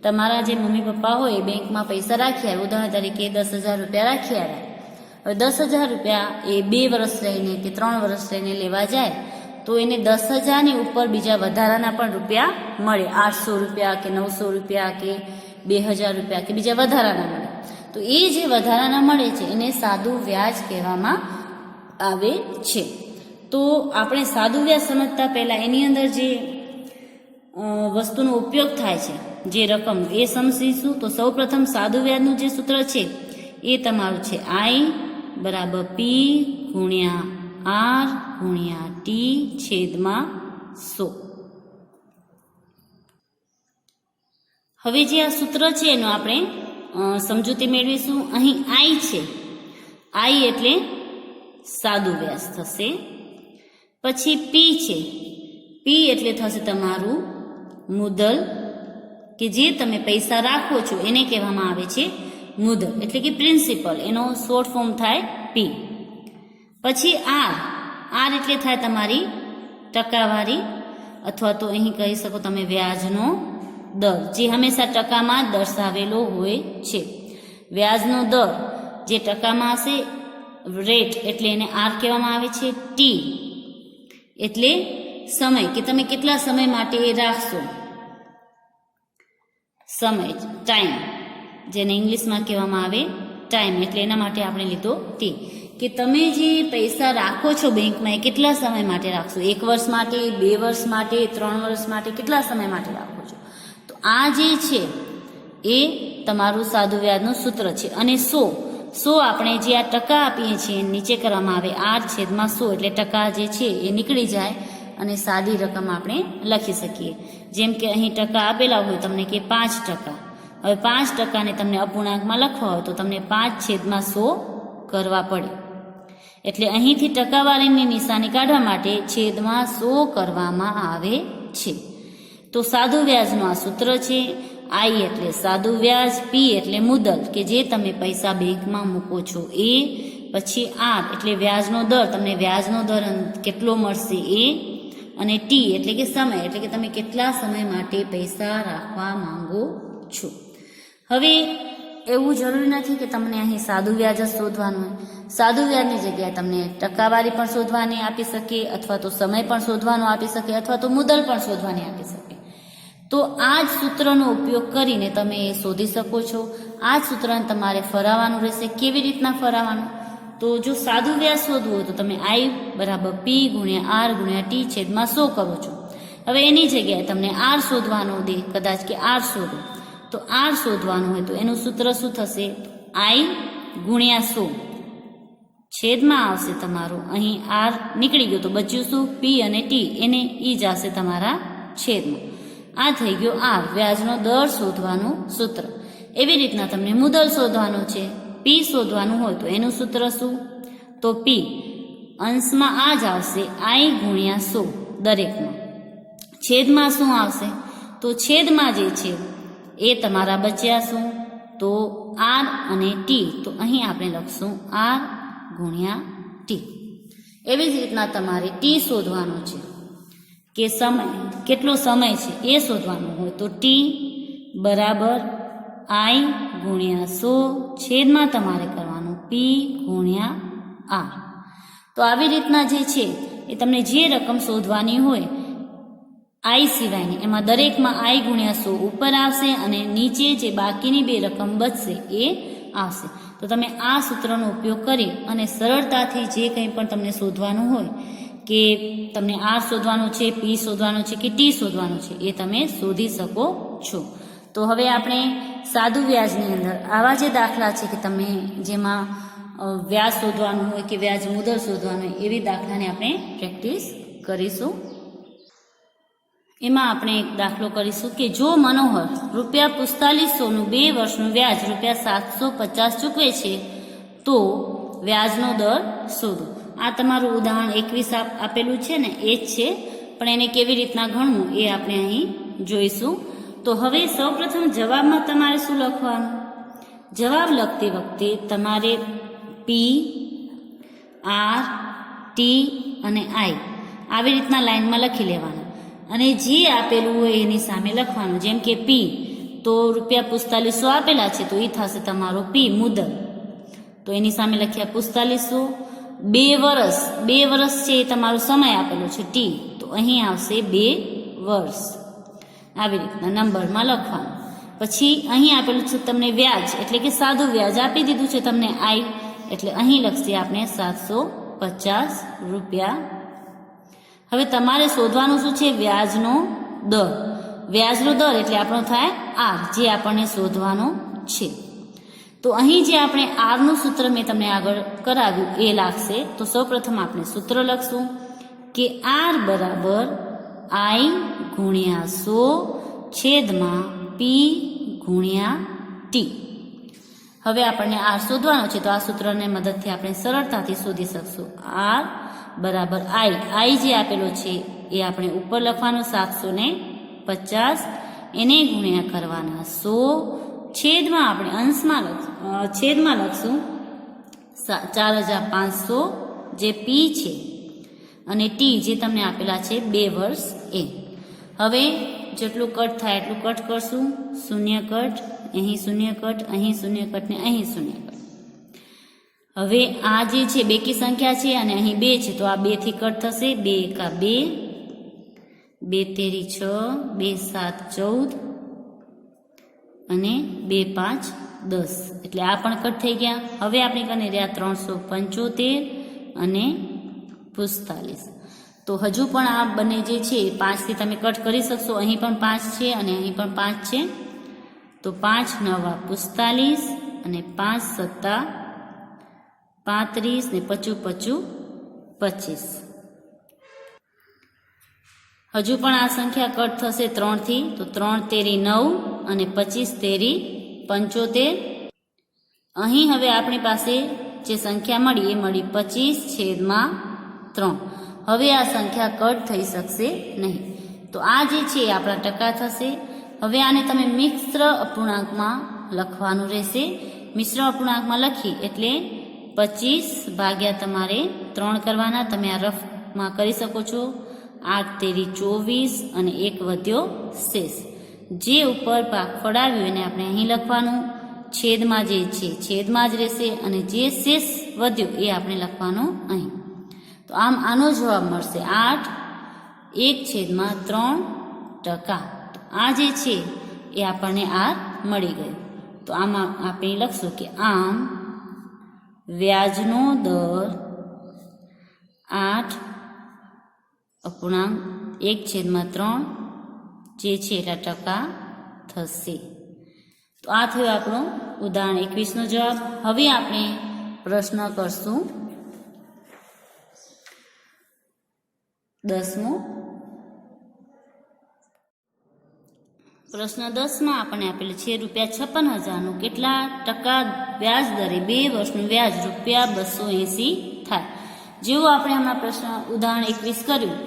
તમારા જે મમ્મી પપ્પા હોય એ બેંકમાં પૈસા રાખી આવ્યા, ઉદાહરણ તરીકે 10,000 રૂપિયા રાખી આવ્યા. હવે 10,000 રૂપિયા એ 2 વર્ષ રહીને કે 3 વર્ષ રહીને લેવા જાય તો એને 10,000 ની ઉપર બીજા વધારાના પણ રૂપિયા મળે, 800 રૂપિયા કે 900 રૂપિયા કે 2,000 રૂપિયા કે બીજા વધારાના મળે. તો એ જે વધારાના મળે છે એને સાદું વ્યાજ કહેવામાં આવે છે. તો આપણે સાદું વ્યાજ સમજતા પહેલાં એની અંદર જે વસ્તુનો ઉપયોગ થાય છે, જે રકમ, એ સમજીશું. તો સૌ પ્રથમ સાદું વ્યાજનું જે સૂત્ર છે એ તમારું છે I બરાબર P ગુણ્યા R ગુણ્યા T છેદમાં 100. હવે જે આ સૂત્ર છે એનો આપણે સમજૂતી મેળવીશું. અહીં I છે, I એટલે સાદું વ્યાજ થશે. પછી P છે, P એટલે થશે તમારું મુદ્દલ, કે જે તમે પૈસા રાખો છો એને કહેવામાં આવે છે મુદ્દલ, એટલે કે પ્રિન્સિપલ, એનો શોર્ટ ફોર્મ થાય P. પછી R એટલે થાય તમારી ટકાવારી, અથવા તો અહીં કહી શકો તમે વ્યાજનો દર, જે હંમેશા ટકામાં જ દર્શાવેલો હોય છે. વ્યાજનો દર જે ટકામાં હશે, રેટ એટલે એને R કહેવામાં આવે છે. T એટલે સમય, કે તમે કેટલા સમય માટે એ રાખશો, સમય, ટાઈમ, જેને ઇંગ્લિશમાં કહેવામાં આવે ટાઈમ, એટલે એના માટે આપણે લીધો T, કે તમે જે પૈસા રાખો છો બેંકમાં એ કેટલા સમય માટે રાખશો, 1 વર્ષ માટે, 2 વર્ષ માટે, 3 વર્ષ માટે, કેટલા સમય માટે રાખો છો. તો આ જે છે એ તમારું સાદું વ્યાજનું સૂત્ર છે. અને 100 આપણે જે આ ટકા આપીએ છીએ નીચે કરવામાં આવે R છેદમાં 100, એટલે ટકા જે છે એ નીકળી જાય અને સાદી રકમ આપણે લખી શકીએ. જેમ કે અહીં ટકા આપેલા હોય તમને કે 5%. હવે 5%ને તમને અપૂર્ણાંકમાં લખવા હોય તો તમને 5 છેદમાં 100 કરવા પડે. એટલે અહીંથી ટકાવારીની નિશાની કાઢવા માટે છેદમાં 100 કરવામાં આવે છે. તો સાદું વ્યાજનું આ સૂત્ર છે. I એટલે સાદું વ્યાજ, P એટલે મુદ્દલ, કે જે તમે પૈસા બેંકમાં મૂકો છો એ. પછી R એટલે વ્યાજનો દર, તમને વ્યાજનો દર કેટલો મળશે એ. અને T એટલે કે સમય, એટલે કે તમે કેટલા સમય માટે પૈસા રાખવા માંગો છો. હવે એવું જરૂરી નથી કે તમને અહીં સાદું વ્યાજ જ શોધવાનું હોય. સાદું વ્યાજની જગ્યાએ તમને ટકાવારી પણ શોધવાની આપી શકે, અથવા તો સમય પણ શોધવાનો આપી શકે, અથવા તો મુદ્દલ પણ શોધવાની આપી શકે. તો આ જ સૂત્રનો ઉપયોગ કરીને તમે એ શોધી શકો છો. આ જ સૂત્રને તમારે ફરાવવાનું રહેશે. કેવી રીતના ફરાવવાનું? તો જો સાદું વ્યાજ શોધવું હોય તો તમે I બરાબર P ગુણ્યા R ગુણ્યા T છેદમાં 100 કરો છો. હવે એની જગ્યાએ તમને R શોધવાનું દે, કદાચ કે R શોધો, તો R શોધવાનું હોય તો એનું સૂત્ર શું થશે? I ગુણ્યા 100 છેદમાં આવશે તમારું, અહીં R નીકળી ગયો તો બચ્યું શું? P અને T, એને ઈ જશે તમારા છેદમાં. આ થઈ ગયો R, વ્યાજનો દર શોધવાનું સૂત્ર. એવી રીતના તમને મુદ્દલ શોધવાનું છે. P શોધવાનું હોય તો એનું સૂત્ર શું? તો P અંશમાં આ જ આવશે, I ગુણ્યા 100 દરેકમાં. છેદમાં શું આવશે? તો છેદમાં જે છે એ તમારા બચ્યા શું? તો R અને T. તો અહીં આપણે લખશું R ગુણ્યા T. એવી જ રીતના તમારે T શોધવાનું છે, કે સમય, કેટલો સમય છે એ શોધવાનું હોય તો T બરાબર I ગુણ્યા 100 છેદમાં તમારે કરવાનું P ગુણ્યા R. તો આવી રીતના જે છે એ તમને જે રકમ શોધવાની હોય I સિવાયની, એમાં દરેકમાં I ગુણ્યા 100 ઉપર આવશે અને નીચે જે બાકીની 2 રકમ બચશે એ આવશે. તો તમે આ સૂત્રનો ઉપયોગ કરી અને સરળતાથી જે કંઈ પણ તમને શોધવાનું હોય, કે તમને R શોધવાનું છે, P શોધવાનું છે કે T શોધવાનું છે, એ તમે શોધી શકો છો. તો હવે આપણે સાદું વ્યાજની અંદર આવા જે દાખલા છે કે તમે જેમાં વ્યાજ શોધવાનું હોય કે વ્યાજ મુદ્દલ શોધવાનું હોય, એવી દાખલાને આપણે પ્રેક્ટિસ કરીશું. એમાં આપણે એક દાખલો કરીશું કે જો મનોહર ₹4500નું 2 વર્ષનું વ્યાજ ₹750 ચૂકવે છે તો વ્યાજનો દર શોધો. આ તમારું ઉદાહરણ 21 આપેલું છે ને, એ જ છે, પણ એને કેવી રીતના ગણવું એ આપણે અહીં જોઈશું. તો હવે સૌપ્રથમ જવાબમાં તમારે શું લખવાનું? જવાબ લખતી વખતે તમારે P, R, T અને I આવી રીતના લાઈનમાં લખી લેવાના. અને જે આપેલું હોય એની સામે લખવાનું. જેમ કે પી તો ₹4500 આપેલા છે તો એ થશે તમારો પી મુદત. તો એની સામે લખ્યા 4500. 2 વર્ષ છે એ તમારો સમય આપેલો છે ટી, તો અહીં આવશે 2 વર્ષ. આવી રીતના નંબરમાં લખવાનું. પછી અહીં આપેલું છે તમને વ્યાજ, એટલે કે સાદું વ્યાજ આપી દીધું છે તમને આઈ, એટલે અહીં લખશે આપણે ₹750. હવે તમારે શોધવાનું શું છે? વ્યાજનો દર. વ્યાજનો દર એટલે આપણો થાય આર, જે આપણને શોધવાનો છે. તો અહીં જે આપણે આરનું સૂત્ર મેં તમને આગળ કરાવ્યું એ લાગશે. તો સૌપ્રથમ આપણે સૂત્ર લખશું કે આર બરાબર આઈ ગુણ્યા 100 છેદમાં પી ગુણ્યા ટી. હવે આપણને આર શોધવાનો છે તો આ સૂત્રને મદદથી આપણે સરળતાથી શોધી શકશું. આર બરાબર આઈ જે આપેલો છે એ આપણે ઉપર લખવાનો 750, એને ગુણ્યા કરવાના 100 છેદમાં આપણે છેદમાં લખશું 4500 જે પી છે અને ટી જે તમને આપેલા છે 2 વર્ષ એ. હવે જેટલું કટ થાય એટલું કટ કરશું. 0 કટ, અહીં 0 કટ, અહીં 0 કટ ને અહીં 0 કટ. હવે આ જે છે બેકી સંખ્યા છે અને અહીં 2 છે તો આ 2 થી કટ થશે. 2 એકા 2, 2 તેરી 6, 2 7 14 અને 2 5 10, એટલે આ પણ કટ થઈ ગયા. હવે આપણે કને રહ્યા 375 અને 45. તો હજુ પણ આ બંને જે છે 5 થી તમે કટ કરી શકશો. અહીં પણ 5 છે અને અહીં પણ 5 છે. તો 5 9 45 અને 5 7 35 ને 5 5 25. હજુ પણ આ સંખ્યા કટ થશે 3 થી. તો 3 તેરી 9 અને 25 તેરી 75. અહીં હવે આપણી પાસે જે સંખ્યા મળી એ મળી 25/3. હવે આ સંખ્યા કટ થઈ શકશે નહીં. તો આ જે છે આપણા ટકા થશે. હવે આને તમે મિશ્ર અપૂર્ણાંકમાં લખવાનું રહેશે. મિશ્ર અપૂર્ણાંકમાં લખી એટલે 25 ભાગ્યા તમારે 3 કરવાના. તમે આ રફમાં કરી શકો છો. 8 તેરી 24 અને 1 વધ્યો શેષ. જે ઉપર ભાગફળ આવ્યું એને આપણે અહીં લખવાનું. છેદમાં જે છે છેદમાં જ રહેશે અને જે શેષ વધ્યો એ આપણે લખવાનું અહીં. તો આમ આનો જવાબ મળશે 8/1/3%. તો આ જે છે એ આપણને આર મળી ગયું. તો આમાં આપણે લખશું કે આમ વ્યાજનો દર 8/1/3 જે છે એટલા ટકા થશે. તો આ થયું આપણું ઉદાહરણ 21નો જવાબ. હવે આપણે પ્રશ્ન કરશું 10મો. પ્રશ્ન 10માં આપણને આપેલું છે ₹56,000નું કેટલા ટકા વ્યાજ દરે 2 વર્ષનું વ્યાજ ₹280 થાય. જેવું આપણે હમણાં પ્રશ્ન ઉદાહરણ 21 કર્યું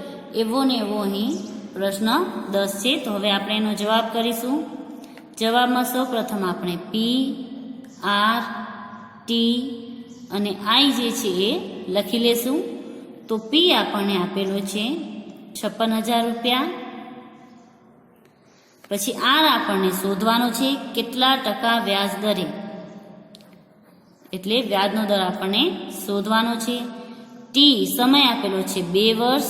એવો ને એવો અહીં પ્રશ્ન 10 છે. તો હવે આપણે એનો જવાબ કરીશું. જવાબમાં સૌ પ્રથમ આપણે પી, આર, ટી અને આઈ જે છે એ લખી લેશું. તો પી આપણને આપેલો છે ₹56,000. પછી આર આપણને શોધવાનો છે કેટલા ટકા વ્યાજ દરે, એટલે વ્યાજનો દર આપણને શોધવાનો છે. ટી સમય આપેલો છે 2 વર્ષ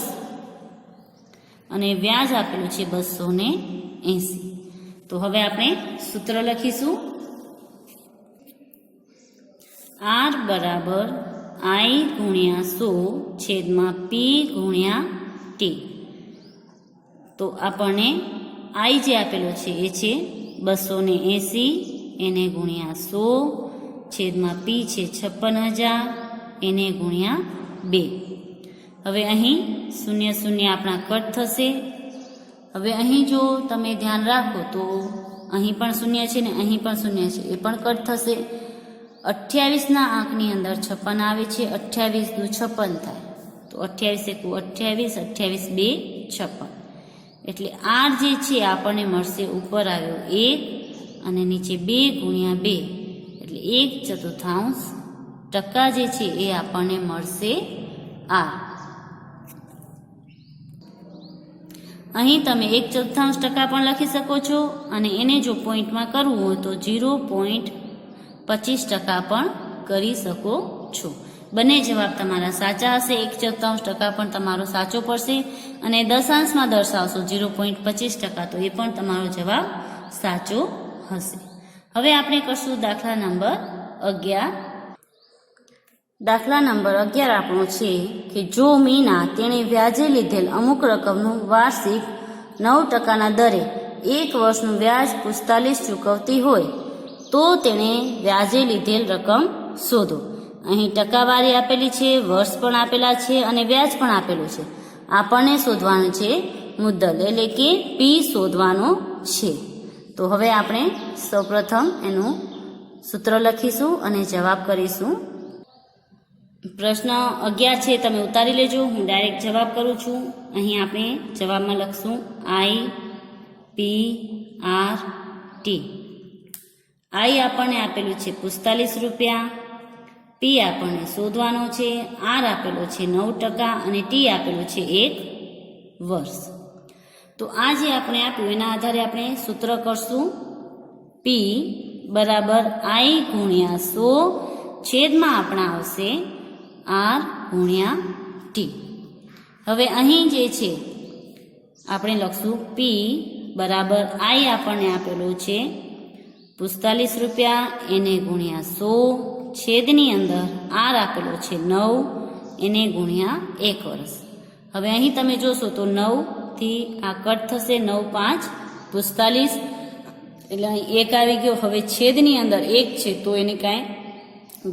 અને વ્યાજ આપેલું છે 280. તો હવે આપણે સૂત્ર લખીશું. આર બરાબર આઈ ગુણ્યા 100 છેદમાં પી ગુણ્યા ટી. તો આપણને આઈ જે આપેલો છે એ છે 280, એને ગુણ્યા 100 છેદમાં પી છે 56,000, એને ગુણ્યા 2. હવે અહીં 0 0 આપણા કટ થશે. હવે અહીં જો તમે ધ્યાન રાખો તો અહીં પણ 0 છે ને અહીં પણ 0 છે, એ પણ કટ થશે. 28ના આંકની અંદર 56 આવે છે. 28 દુ 56 થાય. તો 28 એકુ 28, 28 2 56. એટલે આર જે છે આપણને મળશે ઉપર આવ્યો 1 અને નીચે 2 ગુણ્યા 2 એટલે 1/4 જે છે એ આપણને મળશે આર. અહીં તમે 1/4% પણ લખી શકો છો અને એને જો પોઈન્ટમાં કરવું હોય તો 0.25% પણ કરી શકો છો. બંને જવાબ તમારા સાચા હશે. 1/4% પણ તમારો સાચો પડશે અને દશાંશમાં દર્શાવશો 0.25% તો એ પણ તમારો જવાબ સાચો હશે. હવે આપણે કરશું દાખલા નંબર 11. દાખલા નંબર 11 આપણો છે કે જો મીના તેણે વ્યાજે લીધેલ અમુક રકમનું વાર્ષિક 9%ના દરે 1 વર્ષનું વ્યાજ 45 ચૂકવતી હોય તો તેણે વ્યાજે લીધેલ રકમ શોધો. અહીં ટકાવારી આપેલી છે, વર્ષ પણ આપેલા છે અને વ્યાજ પણ આપેલું છે. આપણને શોધવાનું છે મુદ્દલ એટલે કે પી શોધવાનો છે. તો હવે આપણે સૌપ્રથમ એનું સૂત્ર લખીશું અને જવાબ કરીશું. પ્રશ્ન 11 છે, તમે ઉતારી લેજો. હું ડાયરેક્ટ જવાબ કરું છું. અહીં આપણે જવાબમાં લખશું IPRT. આઈ આપણને આપેલું છે 45 રૂપિયા, પી આપણને શોધવાનો છે, આર આપેલો છે 9% અને ટી આપેલું છે 1 વર્ષ. તો આ જે આપણે આપ્યું એના આધારે આપણે સૂત્ર કરશું. પી બરાબર આઈ ગુણ્યા 100 છેદમાં આપણા આવશે આર ગુણ્યા ટી. હવે અહીં જે છે આપણે લખશું પી બરાબર આઈ આપણને આપેલું છે 45 રૂપિયા, એને ગુણ્યા 100 છેદની અંદર આર આપેલો છે 9 એને ગુણ્યા 1 વર્ષ. હવે અહીં તમે જોશો તો 9 થી આ કટ થશે, 9 5 45 એટલે અહીં 1 આવી ગયો. હવે છેદની અંદર 1 છે તો એને કાંઈ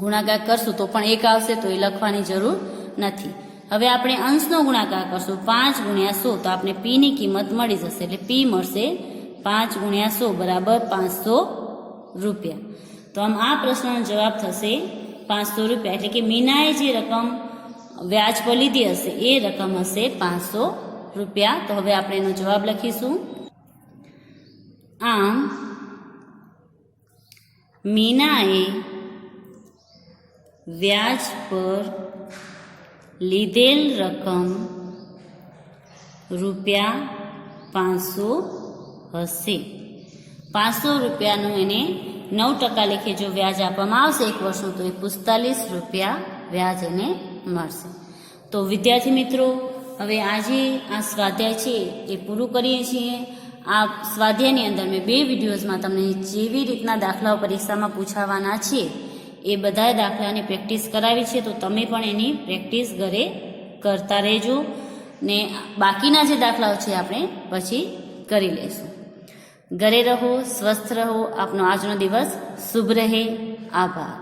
ગુણાકાર કરશું તો પણ 1 આવશે, તો એ લખવાની જરૂર નથી. હવે આપણે અંશનો ગુણાકાર કરશું 5 ગુણ્યા 100 તો આપણે પીની કિંમત મળી જશે. એટલે પી મળશે 5 ગુણ્યા 100 બરાબર 500 રૂપિયા. તો આમ આ પ્રશ્નનો જવાબ થશે 500 રૂપિયા. એટલે કે મીનાએ જે રકમ વ્યાજ પર લીધી હશે એ રકમ હશે 500 રૂપિયા. તો હવે આપણે એનો જવાબ લખીશું. આમ મીનાએ વ્યાજ પર લીધેલ રકમ રૂપિયા 500 હશે. 500 રૂપિયાનું એને 9% લેખે જો વ્યાજ આપવામાં આવશે 1 વર્ષનું તો એ 45 રૂપિયા વ્યાજ એને મળશે. તો વિદ્યાર્થી મિત્રો, હવે આજે આ સ્વાધ્યાય છે એ પૂરું કરીએ છીએ. આ સ્વાધ્યાયની અંદર મેં 2 વિડીયોઝમાં તમને જેવી રીતના દાખલાઓ પરીક્ષામાં પૂછાવાના છે એ બધા દાખલાની પ્રેક્ટિસ કરાવી છે. તો તમે પણ એની પ્રેક્ટિસ ઘરે કરતા રહેજો ને બાકીના જે દાખલાઓ છે આપણે પછી કરી લઈશું. ઘરે રહો, સ્વસ્થ રહો. આપનો આજનો દિવસ શુભ રહે. આભાર.